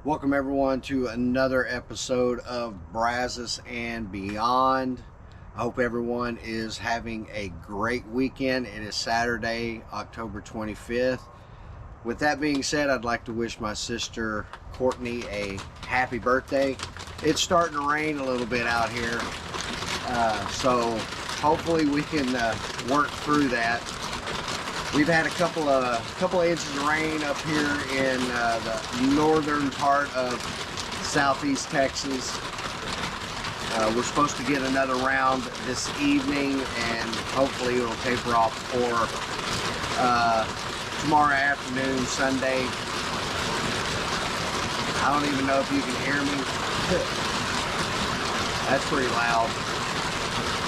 Welcome everyone to another episode of Brazos and Beyond. I hope everyone is having a great weekend. It is Saturday, October 25th. With that being said, I'd like to wish my sister Courtney a happy birthday. It's starting to rain a little bit out here, so hopefully we can work through that. We've had a couple of inches of rain up here in the northern part of southeast Texas. We're supposed to get another round this evening, and hopefully it'll taper off for tomorrow afternoon, Sunday. I don't even know if you can hear me. That's pretty loud,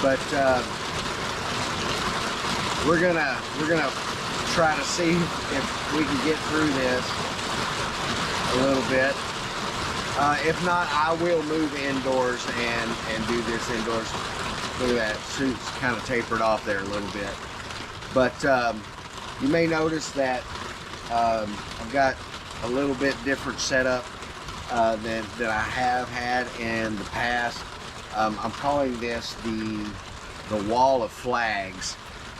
but we're gonna try to see if we can get through this a little bit. If not, I will move indoors and do this indoors. Look at that, suit's kind of tapered off there a little bit. But you may notice that I've got a little bit different setup than I have had in the past. I'm calling this the wall of flags,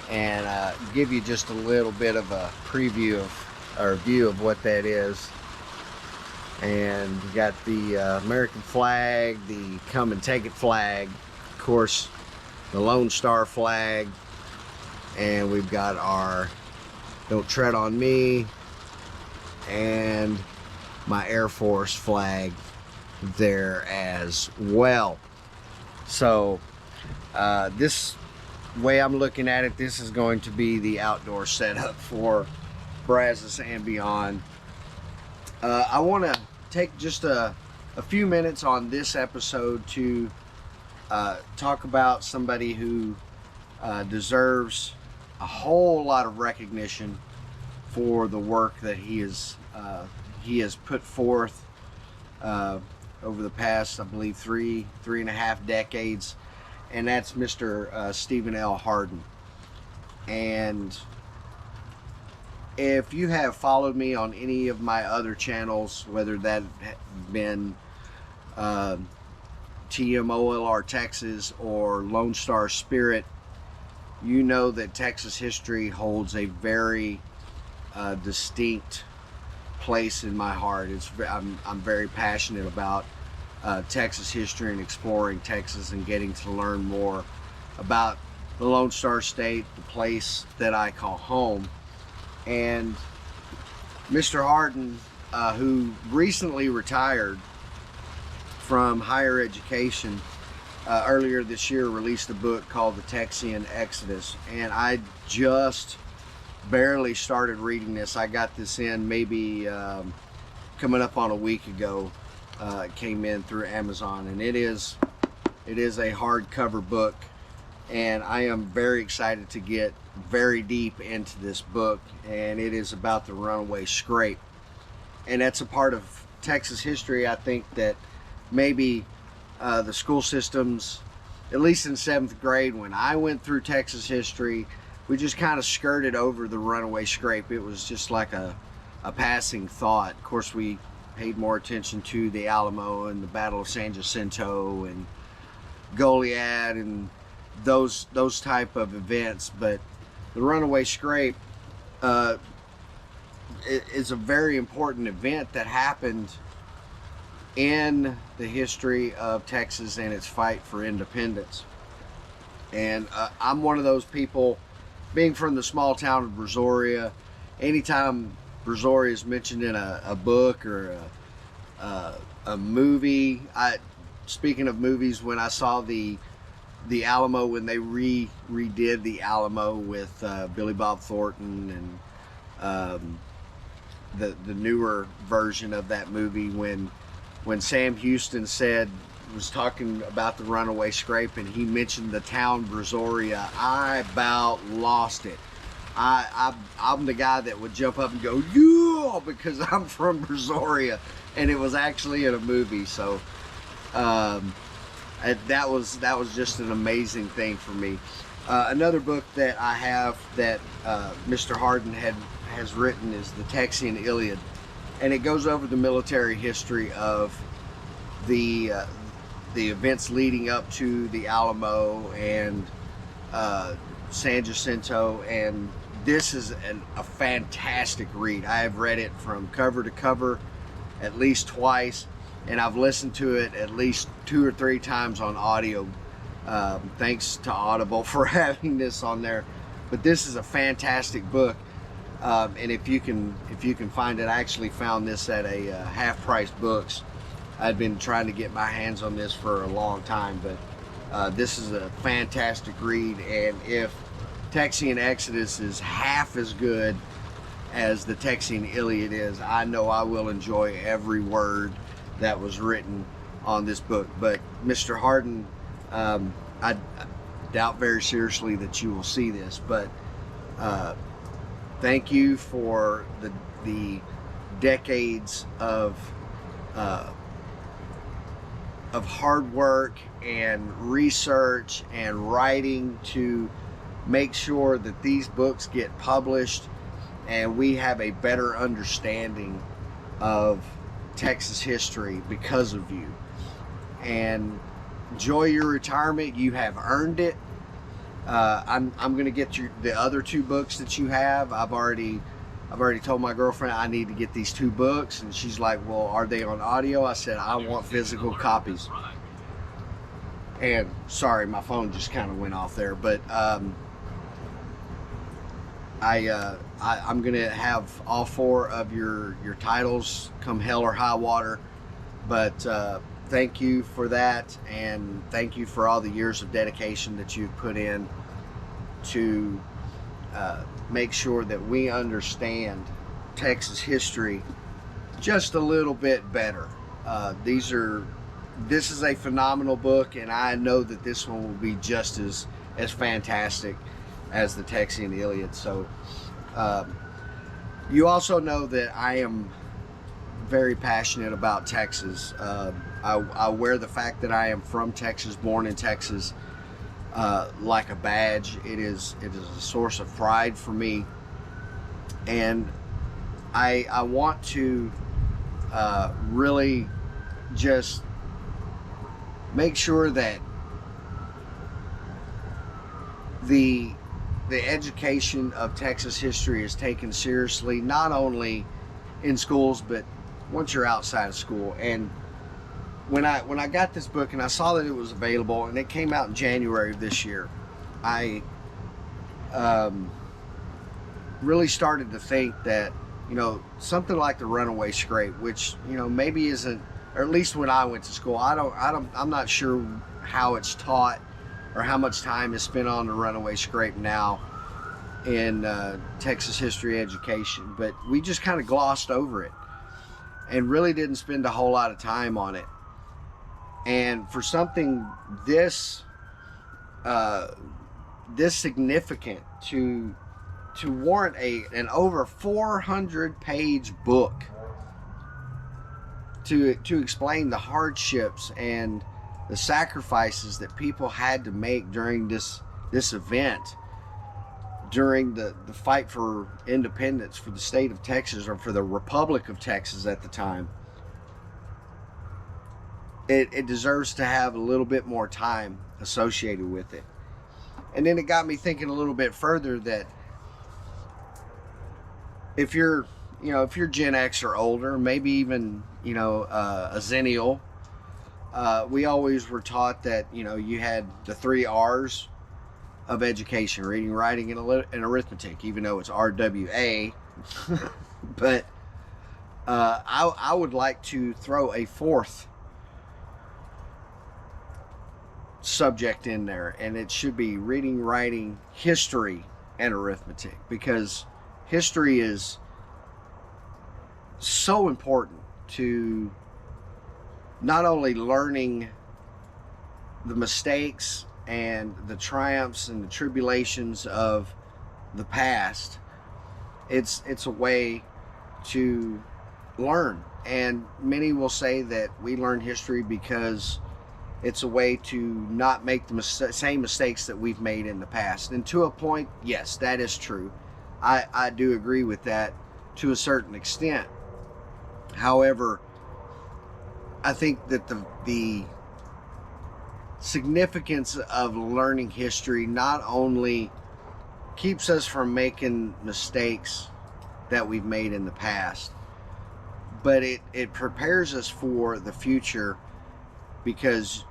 and give you just a little bit of a preview of, or view of what that is. And you got the American flag, the come and take it flag, of course the Lone Star flag, and we've got our don't tread on me and my Air Force flag there as well. So this way I'm looking at it, this is going to be the outdoor setup for Brazos and Beyond. I want to take just a few minutes on this episode to talk about somebody who deserves a whole lot of recognition for the work that he has put forth over the past, I believe, three and a half decades. And that's Mr. Stephen L. Hardin. And if you have followed me on any of my other channels, whether that been TMOLR Texas or Lone Star Spirit, you know that Texas history holds a very distinct place in my heart. I'm very passionate about Texas history and exploring Texas and getting to learn more about the Lone Star State, the place that I call home. And Mr. Hardin, who recently retired from higher education, earlier this year released a book called the TEXIAN Exodus, and I just barely started reading this. I got this in maybe coming up on a week ago. It came in through Amazon, and it is a hardcover book, and I am very excited to get very deep into this book. And it is about the runaway scrape, and that's a part of Texas history. I think that maybe the school systems, at least in 7th grade when I went through Texas history, we just kind of skirted over the runaway scrape. It was just like a passing thought. Of course, we paid more attention to the Alamo and the Battle of San Jacinto and Goliad and those type of events, but the runaway scrape is a very important event that happened in the history of Texas and its fight for independence. And I'm one of those people, being from the small town of Brazoria. Anytime Brazoria is mentioned in a book or a movie, speaking of movies, when I saw the Alamo, when they redid the Alamo with Billy Bob Thornton, and the newer version of that movie, when Sam Houston was talking about the runaway scrape and he mentioned the town Brazoria, I about lost it. I'm the guy that would jump up and go, yeah, because I'm from Brazoria, and it was actually in a movie. So that was just an amazing thing for me. Another book that I have that Mr. Hardin has written is the TEXIAN Iliad, and it goes over the military history of the events leading up to the Alamo and San Jacinto. And this is a fantastic read. I have read it from cover to cover at least twice, and I've listened to it at least 2 or 3 times on audio. Thanks to Audible for having this on there. But this is a fantastic book, and if you can find it, I actually found this at a half-price books. I'd been trying to get my hands on this for a long time, but this is a fantastic read. And if TEXIAN Exodus is half as good as the TEXIAN Iliad is, I know I will enjoy every word that was written on this book. But Mr. Hardin, I doubt very seriously that you will see this, but thank you for the decades of hard work and research and writing to make sure that these books get published and we have a better understanding of Texas history because of you. And enjoy your retirement. You have earned it. I'm going to get you the other 2 books that you have. I've already told my girlfriend I need to get these 2 books, and she's like, well, are they on audio? I said, I want physical copies. And sorry, my phone just kind of went off there, but I'm going to have all 4 of your titles come hell or high water. But thank you for that, and thank you for all the years of dedication that you've put in to make sure that we understand Texas history just a little bit better. This is a phenomenal book, and I know that this one will be just as fantastic as the TEXIAN Iliad. So you also know that I am very passionate about Texas. I wear the fact that I am from Texas, born in Texas, like a badge. It is a source of pride for me, and I want to really just make sure that the education of Texas history is taken seriously, not only in schools, but once you're outside of school. And when I got this book and I saw that it was available, and it came out in January of this year, I really started to think that, you know, something like the runaway scrape, which, you know, maybe isn't, or at least when I went to school, I'm not sure how it's taught or how much time is spent on the runaway scrape now in Texas history education, but we just kind of glossed over it and really didn't spend a whole lot of time on it. And for something this significant to warrant an over 400-page book to explain the hardships and the sacrifices that people had to make during this event, during the fight for independence for the state of Texas, or for the Republic of Texas at the time, it deserves to have a little bit more time associated with it. And then it got me thinking a little bit further that if you're Gen X or older, maybe even, a Zennial, we always were taught that, you had the 3 R's of education: reading, writing, and arithmetic, even though it's RWA. But I would like to throw a 4th subject in there, and it should be reading, writing, history, and arithmetic, because history is so important to not only learning the mistakes and the triumphs and the tribulations of the past. It's a way to learn, and many will say that we learn history because it's a way to not make the same mistakes that we've made in the past. And to a point, yes, that is true. I do agree with that to a certain extent. However, I think that the significance of learning history not only keeps us from making mistakes that we've made in the past, but it prepares us for the future, because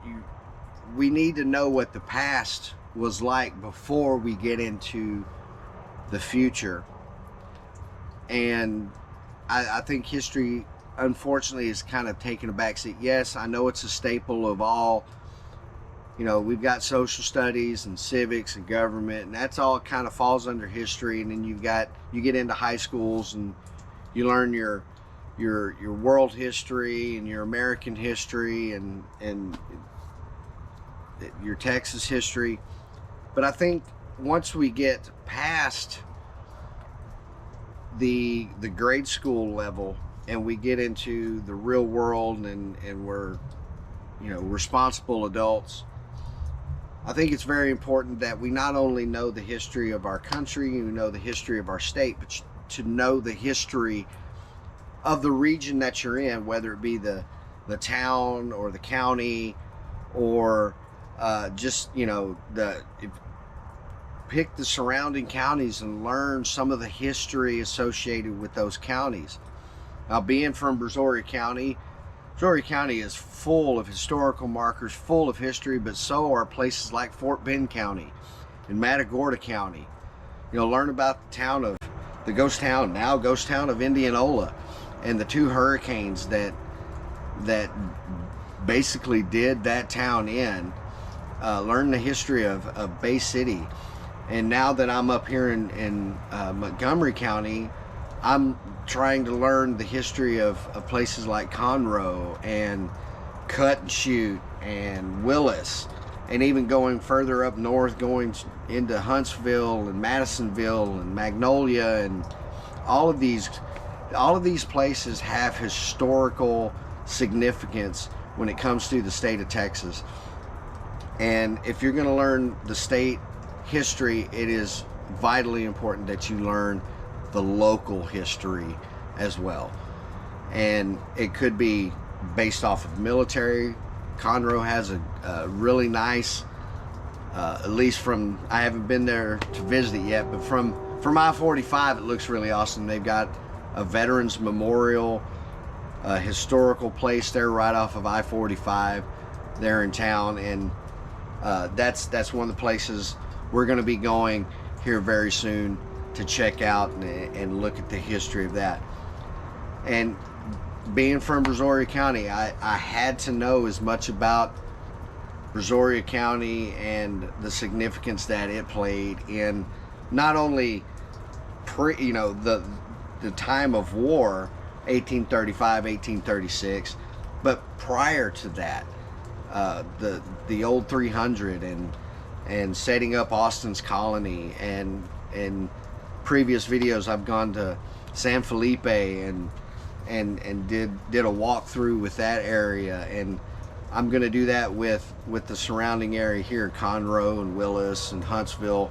we need to know what the past was like before we get into the future. And I think history, unfortunately, is kind of taking a backseat. Yes, I know it's a staple of all, we've got social studies and civics and government, and that's all kind of falls under history. And then you get into high schools and you learn your world history and your American history and your Texas history. But I think once we get past the grade school level and we get into the real world and we're responsible adults, I think it's very important that we not only know the history of our country, we know the history of our state, but to know the history of the region that you're in, whether it be the town or the county, or pick the surrounding counties and learn some of the history associated with those counties. Now, being from Brazoria County is full of historical markers, full of history, but so are places like Fort Bend County and Matagorda County. Learn about the ghost town of Indianola, and the 2 hurricanes that basically did that town in. Learn the history of Bay City. And now that I'm up here in Montgomery County, I'm trying to learn the history of places like Conroe and Cut and Shoot and Willis, and even going further up north, going into Huntsville and Madisonville and Magnolia, and all of these places have historical significance when it comes to the state of Texas. And if you're going to learn the state history, it is vitally important that you learn the local history as well. And it could be based off of military. Conroe has a really nice, at least from, I haven't been there to visit it yet, but from I-45 it looks really awesome. They've got a veterans memorial, a historical place there right off of I-45 there in town, and that's one of the places we're going to be going here very soon to check out and look at the history of that. And being from Brazoria County, I had to know as much about Brazoria County and the significance that it played in not only the time of war, 1835, 1836, but prior to that, the old 300 and setting up Austin's colony, and in previous videos I've gone to San Felipe and did a walkthrough with that area, and I'm going to do that with the surrounding area here, Conroe and Willis and Huntsville.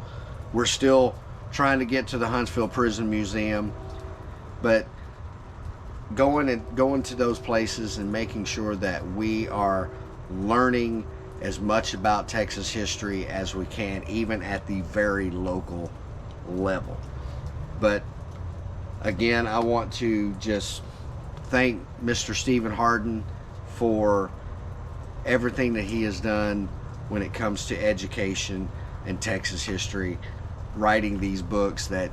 We're still trying to get to the Huntsville Prison Museum, but going to those places and making sure that we are learning as much about Texas history as we can, even at the very local level. But again, I want to just thank Mr. Stephen Hardin for everything that he has done when it comes to education and Texas history, writing these books that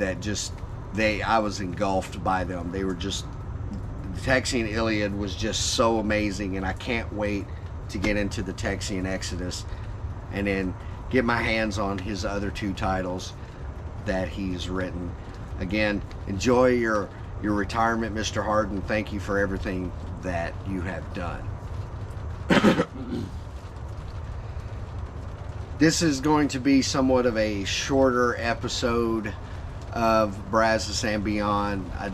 I was engulfed by them. They were just, the TEXIAN Iliad was just so amazing, and I can't wait to get into the TEXIAN Exodus and then get my hands on his other 2 titles that he's written. Again, enjoy your retirement, Mr. Hardin. Thank you for everything that you have done. This is going to be somewhat of a shorter episode of Brazos and Beyond. I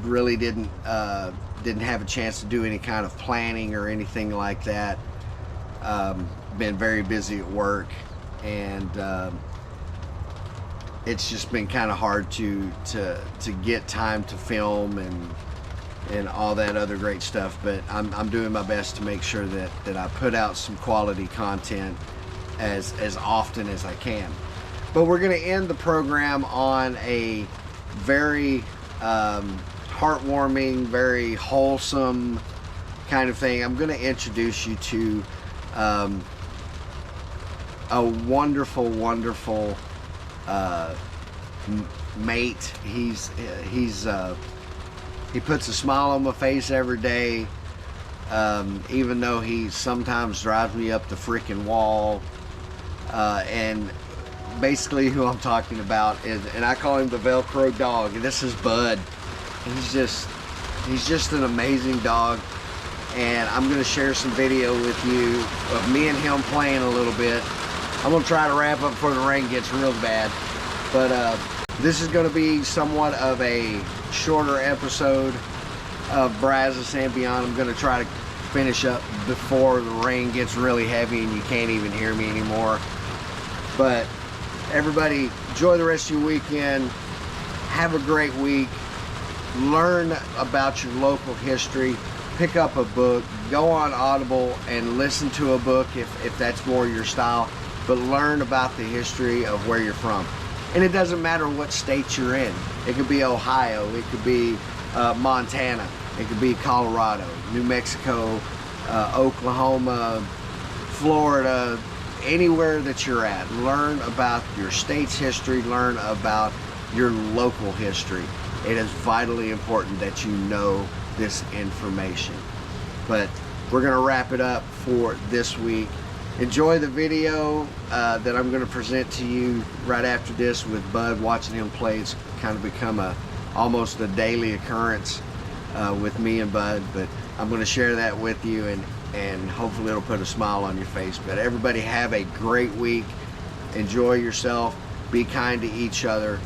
really didn't have a chance to do any kind of planning or anything like that. Been very busy at work, and it's just been kind of hard to get time to film and all that other great stuff. But I'm doing my best to make sure that I put out some quality content as often as I can. But we're going to end the program on a very heartwarming, very wholesome kind of thing. I'm going to introduce you to a wonderful mate. He puts a smile on my face every day, even though he sometimes drives me up the freaking wall. And basically who I'm talking about is, and I call him the Velcro Dog, and this is Bud. He's just an amazing dog, and I'm going to share some video with you of me and him playing a little bit. I'm going to try to wrap up before the rain gets real bad, but this is going to be somewhat of a shorter episode of Brazos and Beyond. I'm going to try to finish up before the rain gets really heavy and you can't even hear me anymore. But everybody, enjoy the rest of your weekend. Have a great week. Learn about your local history. Pick up a book. Go on Audible and listen to a book if that's more your style. But learn about the history of where you're from. And it doesn't matter what state you're in. It could be Ohio. It could be Montana. It could be Colorado, New Mexico, Oklahoma, Florida, anywhere that you're at. Learn about your state's history. Learn about your local history. It is vitally important that you know this information. But we're going to wrap it up for this week. Enjoy the video that I'm going to present to you right after this with Bud. Watching him play, it's kind of become almost a daily occurrence with me and Bud. But I'm going to share that with you, and hopefully it'll put a smile on your face. But everybody have a great week. Enjoy yourself. Be kind to each other.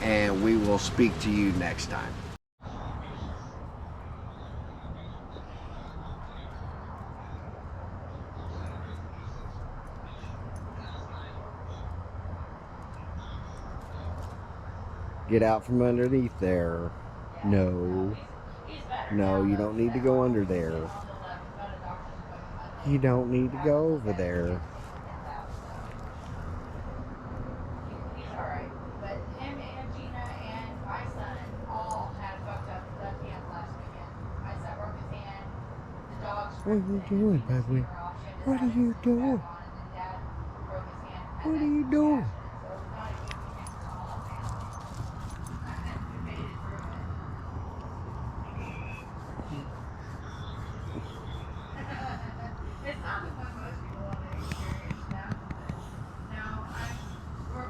And we will speak to you next time. Get out from underneath there. No. No, you don't need to go under there. You don't need to go over there. What are you doing, baby? What are you doing? What are you doing?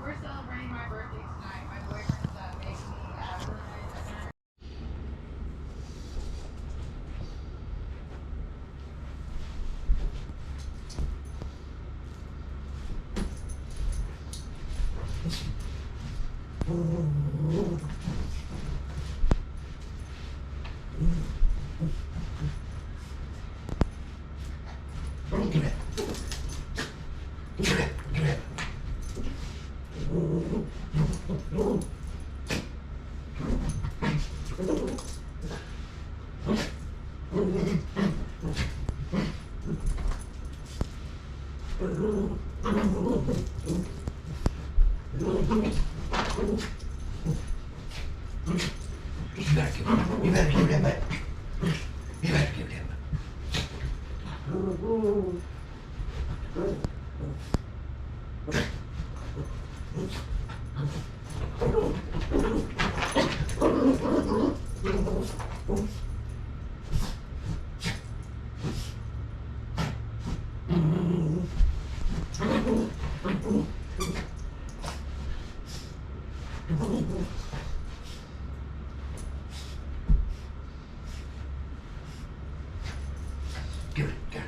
We're celebrating my birthday tonight. My boyfriend's making me really nice dinner. You better give him back. You better give him back. Give it, give it.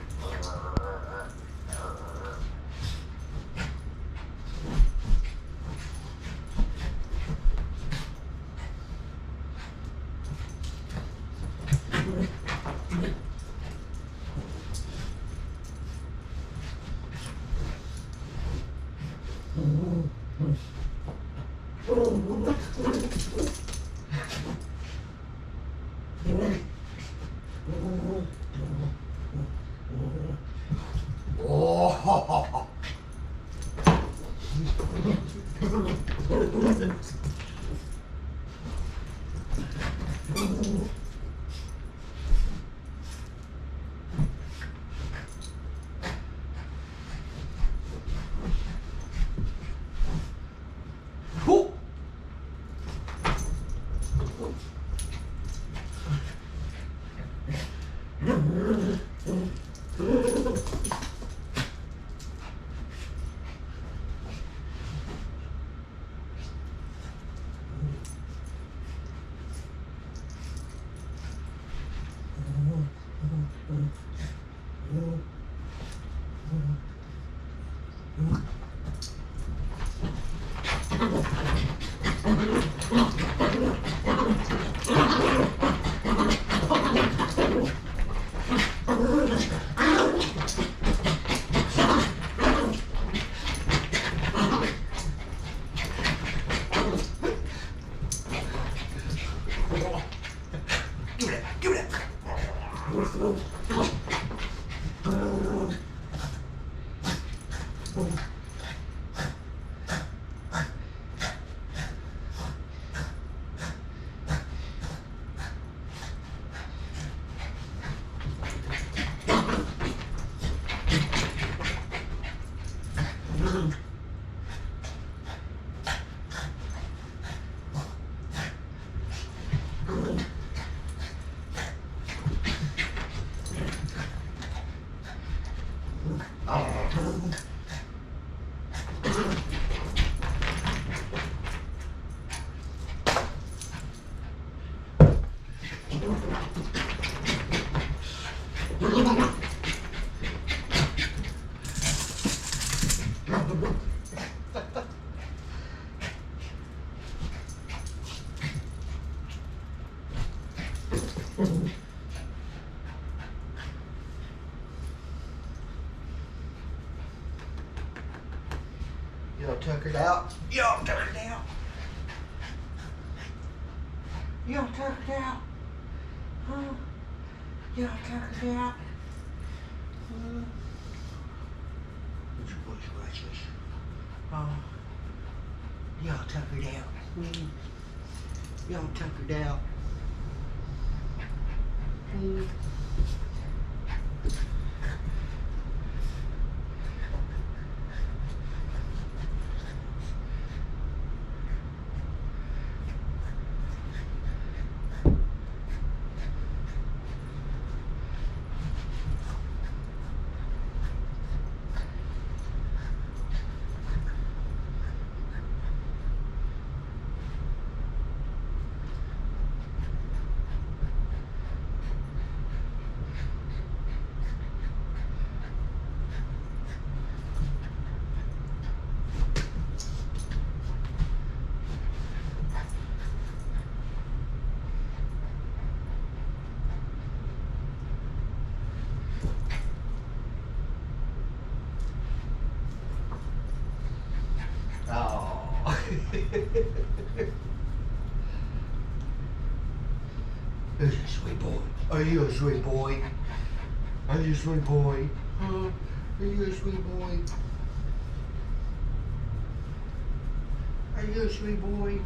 Y'all tuckered out. Y'all tuckered out. Y'all tuckered out. Huh? Y'all tuckered out. What's your voice restless? Y'all tuckered out. Y'all tuckered out. You're a sweet boy. Are you a sweet boy? Are you a sweet boy? Huh? Are you a sweet boy? Are you a sweet boy?